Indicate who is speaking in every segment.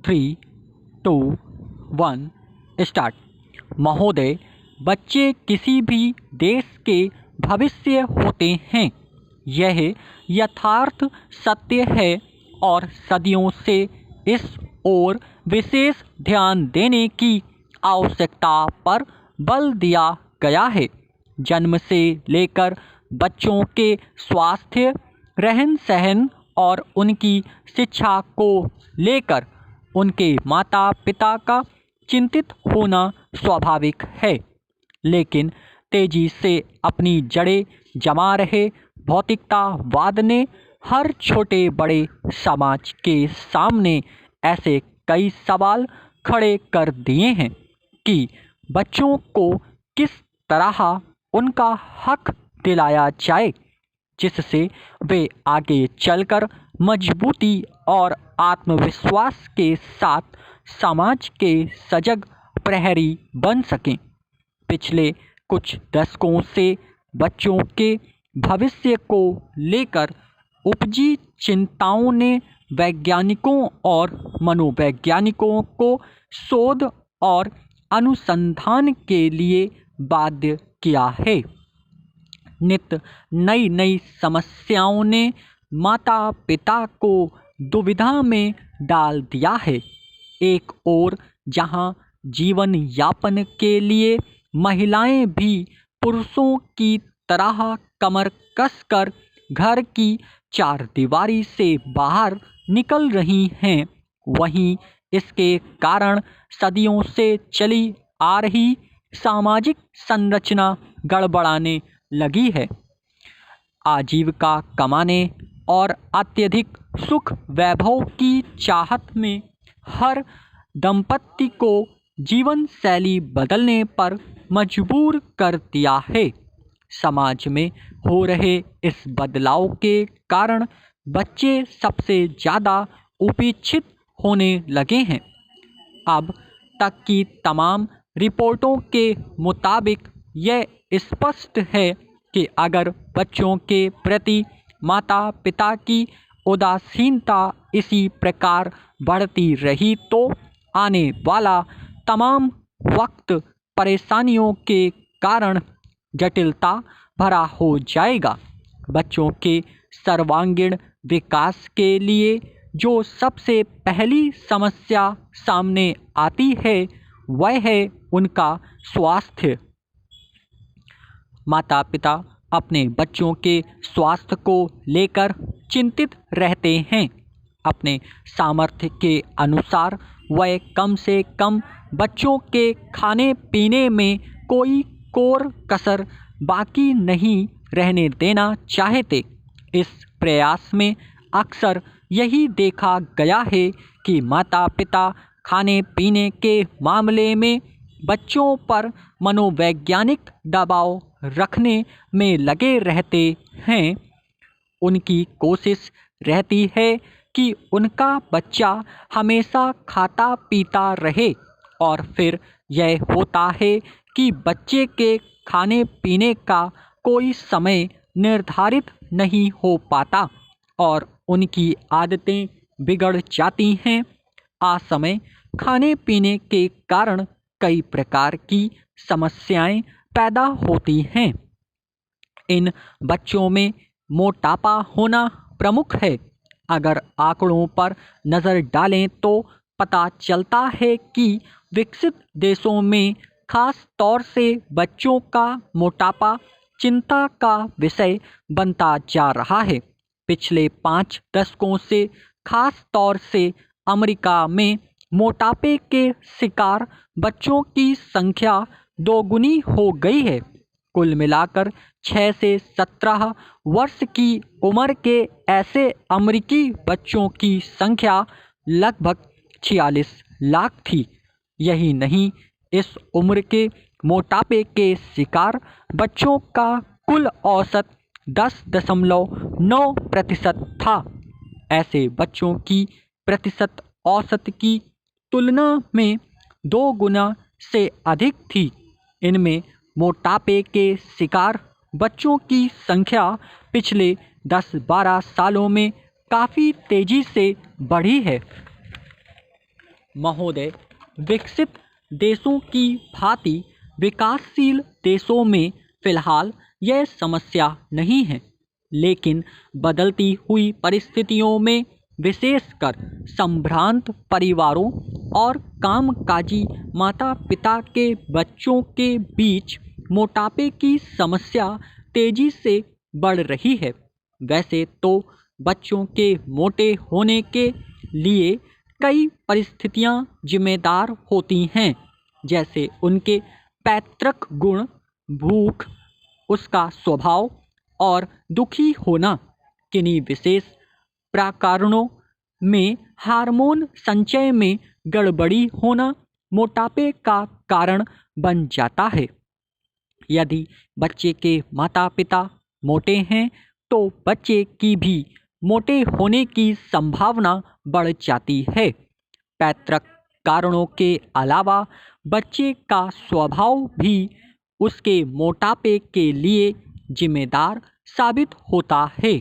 Speaker 1: 3, 2, 1 start. महोदय, बच्चे किसी भी देश के भविष्य होते हैं। यह यथार्थ सत्य है और सदियों से इस ओर विशेष ध्यान देने की आवश्यकता पर बल दिया गया है। जन्म से लेकर बच्चों के स्वास्थ्य, रहन सहन और उनकी शिक्षा को लेकर उनके माता पिता का चिंतित होना स्वाभाविक है। लेकिन तेजी से अपनी जड़ें जमा रहे भौतिकतावाद ने हर छोटे बड़े समाज के सामने ऐसे कई सवाल खड़े कर दिए हैं कि बच्चों को किस तरह उनका हक दिलाया जाए, जिससे वे आगे चलकर मजबूती और आत्मविश्वास के साथ समाज के सजग प्रहरी बन सकें। पिछले कुछ दशकों से बच्चों के भविष्य को लेकर उपजी चिंताओं ने वैज्ञानिकों और मनोवैज्ञानिकों को शोध और अनुसंधान के लिए बाध्य किया है। नित नई नई समस्याओं ने माता पिता को दुविधा में डाल दिया है। एक ओर जहां जीवन यापन के लिए महिलाएं भी पुरुषों की तरह कमर कसकर घर की चारदीवारी से बाहर निकल रही हैं, वहीं इसके कारण सदियों से चली आ रही सामाजिक संरचना गड़बड़ाने लगी है। आजीविका कमाने और अत्यधिक सुख वैभव की चाहत में हर दंपत्ति को जीवन शैली बदलने पर मजबूर कर दिया है। समाज में हो रहे इस बदलाव के कारण बच्चे सबसे ज़्यादा उपेक्षित होने लगे हैं। अब तक की तमाम रिपोर्टों के मुताबिक यह स्पष्ट है कि अगर बच्चों के प्रति माता पिता की उदासीनता इसी प्रकार बढ़ती रही तो आने वाला तमाम वक्त परेशानियों के कारण जटिलता भरा हो जाएगा। बच्चों के सर्वांगीण विकास के लिए जो सबसे पहली समस्या सामने आती है वह है उनका स्वास्थ्य। माता पिता अपने बच्चों के स्वास्थ्य को लेकर चिंतित रहते हैं। अपने सामर्थ्य के अनुसार वह कम से कम बच्चों के खाने पीने में कोई कोर कसर बाकी नहीं रहने देना चाहते। इस प्रयास में अक्सर यही देखा गया है कि माता पिता खाने पीने के मामले में बच्चों पर मनोवैज्ञानिक दबाव रखने में लगे रहते हैं। उनकी कोशिश रहती है कि उनका बच्चा हमेशा खाता पीता रहे और फिर यह होता है कि बच्चे के खाने पीने का कोई समय निर्धारित नहीं हो पाता और उनकी आदतें बिगड़ जाती हैं। असमय खाने पीने के कारण कई प्रकार की समस्याएं पैदा होती हैं। इन बच्चों में मोटापा होना प्रमुख है। अगर आंकड़ों पर नज़र डालें तो पता चलता है कि विकसित देशों में खास तौर से बच्चों का मोटापा चिंता का विषय बनता जा रहा है। पिछले 5 दशकों से खास तौर से अमेरिका में मोटापे के शिकार बच्चों की संख्या दोगुनी हो गई है। कुल मिलाकर 6 से 17 वर्ष की उम्र के ऐसे अमेरिकी बच्चों की संख्या लगभग 46 लाख थी। यही नहीं, इस उम्र के मोटापे के शिकार बच्चों का कुल औसत 10.9% था। ऐसे बच्चों की प्रतिशत औसत की तुलना में 2 गुना से अधिक थी। इनमें मोटापे के शिकार बच्चों की संख्या पिछले 10-12 सालों में काफ़ी तेज़ी से बढ़ी है। महोदय, विकसित देशों की भांति विकासशील देशों में फिलहाल यह समस्या नहीं है, लेकिन बदलती हुई परिस्थितियों में विशेषकर संभ्रांत परिवारों और कामकाजी माता पिता के बच्चों के बीच मोटापे की समस्या तेजी से बढ़ रही है। वैसे तो बच्चों के मोटे होने के लिए कई परिस्थितियां जिम्मेदार होती हैं, जैसे उनके पैतृक गुण, भूख, उसका स्वभाव और दुखी होना। किन्हीं विशेष प्रकरणों में हार्मोन संचय में गड़बड़ी होना मोटापे का कारण बन जाता है। यदि बच्चे के माता पिता मोटे हैं तो बच्चे की भी मोटे होने की संभावना बढ़ जाती है। पैतृक कारणों के अलावा बच्चे का स्वभाव भी उसके मोटापे के लिए जिम्मेदार साबित होता है।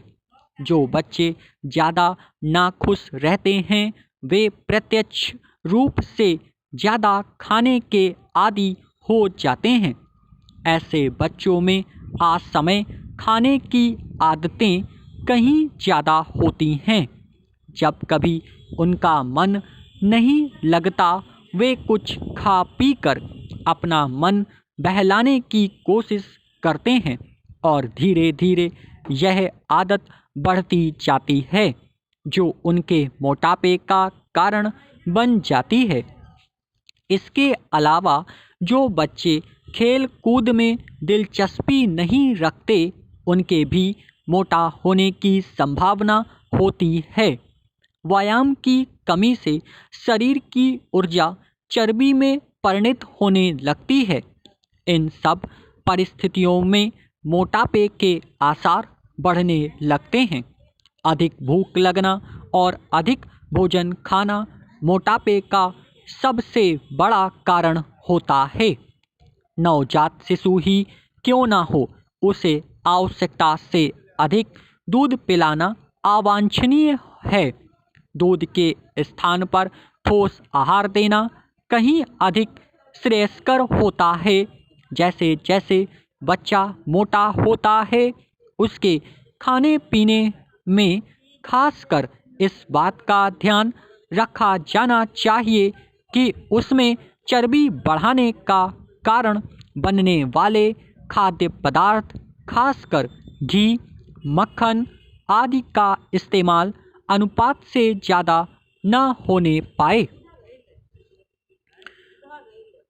Speaker 1: जो बच्चे ज़्यादा नाखुश रहते हैं वे प्रत्यक्ष रूप से ज़्यादा खाने के आदी हो जाते हैं। ऐसे बच्चों में असमय खाने की आदतें कहीं ज़्यादा होती हैं। जब कभी उनका मन नहीं लगता वे कुछ खा पी कर अपना मन बहलाने की कोशिश करते हैं और धीरे धीरे यह आदत बढ़ती जाती है जो उनके मोटापे का कारण बन जाती है। इसके अलावा जो बच्चे खेल कूद में दिलचस्पी नहीं रखते उनके भी मोटा होने की संभावना होती है। व्यायाम की कमी से शरीर की ऊर्जा चर्बी में परिणत होने लगती है। इन सब परिस्थितियों में मोटापे के आसार बढ़ने लगते हैं। अधिक भूख लगना और अधिक भोजन खाना मोटापे का सबसे बड़ा कारण होता है। नवजात शिशु ही क्यों ना हो, उसे आवश्यकता से अधिक दूध पिलाना अवांछनीय है। दूध के स्थान पर ठोस आहार देना कहीं अधिक श्रेयस्कर होता है। जैसे जैसे बच्चा मोटा होता है उसके खाने पीने में खासकर इस बात का ध्यान रखा जाना चाहिए कि उसमें चर्बी बढ़ाने का कारण बनने वाले खाद्य पदार्थ खासकर घी, मक्खन आदि का इस्तेमाल अनुपात से ज़्यादा न होने पाए।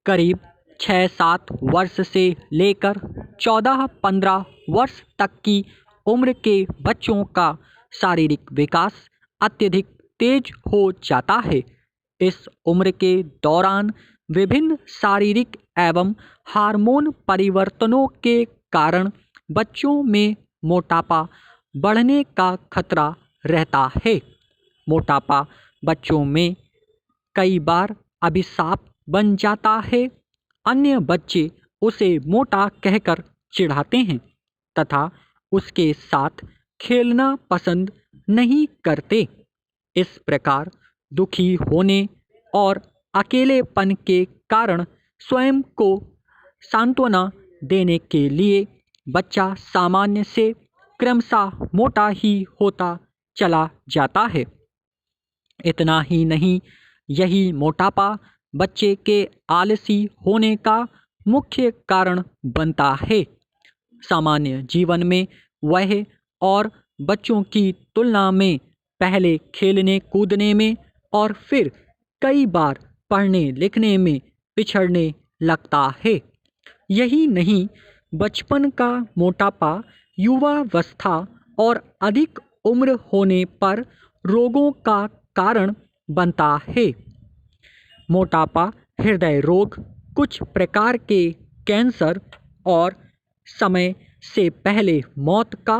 Speaker 1: करीब 6-7 वर्ष से लेकर 14-15 वर्ष तक की उम्र के बच्चों का शारीरिक विकास अत्यधिक तेज हो जाता है। इस उम्र के दौरान विभिन्न शारीरिक एवं हार्मोन परिवर्तनों के कारण बच्चों में मोटापा बढ़ने का खतरा रहता है। मोटापा बच्चों में कई बार अभिशाप बन जाता है। अन्य बच्चे उसे मोटा कहकर चिढ़ाते हैं तथा उसके साथ खेलना पसंद नहीं करते। इस प्रकार दुखी होने और अकेलेपन के कारण स्वयं को सांत्वना देने के लिए बच्चा सामान्य से क्रमशः मोटा ही होता चला जाता है। इतना ही नहीं, यही मोटापा बच्चे के आलसी होने का मुख्य कारण बनता है। सामान्य जीवन में वह और बच्चों की तुलना में पहले खेलने कूदने में और फिर कई बार पढ़ने लिखने में पिछड़ने लगता है। यही नहीं, बचपन का मोटापा युवावस्था और अधिक उम्र होने पर रोगों का कारण बनता है। मोटापा हृदय रोग, कुछ प्रकार के कैंसर और समय से पहले मौत का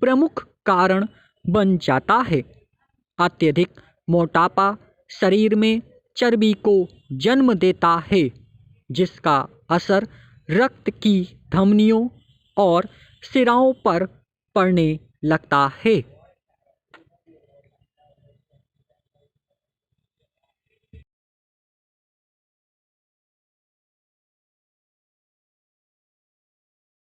Speaker 1: प्रमुख कारण बन जाता है। अत्यधिक मोटापा शरीर में चर्बी को जन्म देता है जिसका असर रक्त की धमनियों और सिराओं पर पड़ने लगता है।